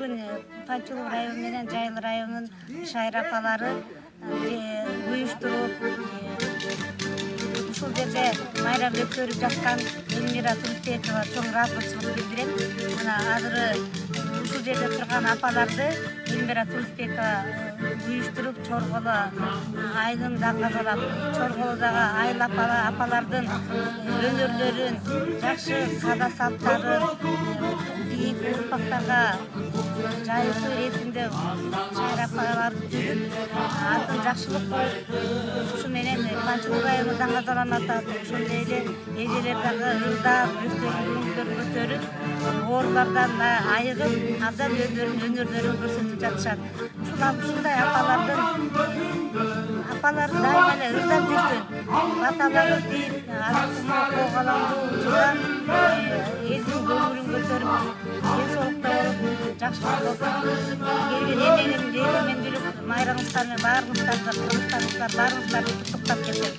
бүгүн Панчулук району менен Жайыл районунун шайыр апалары уюштуруп ушул жерде майрам өткөрүп жаткан Элмира Турусбекова чоң ыраазычылык билдирем. Мына азыр ушул жерде турган апаларды Элмира Турусбекова уюштуруп Чорголо айылын даңгазалап, Чорголодогу айыл апалардын өнөрлөрүн, жакшы сада салттарын кийинки урпактарга жайылтуу иретинде шайыр апалар жүрүп, атын жакшылык коюп, ушу менен Панчулук району даңгазаланып атат. Ошондой эле эжелер дагы ырдап, өздөрүнүн көңүлдөрүн көтөрүп, оорулардан айыгып, абдан өздөрүнүн өнөрлөрүн көрсөтүп жатышат. Ушундай апаларды дайыма эле ырдап жүрсүн, баталары тийип, коогаламдуучуда элдин көңүлүн көтөрүп, ден соолукта болуп, жакшылык болсун. Келген эмеңизден билип, майрамыңыздар менен баарыңыздарды, кыргызстандыктар баарыңыздарды куттуктап кетем.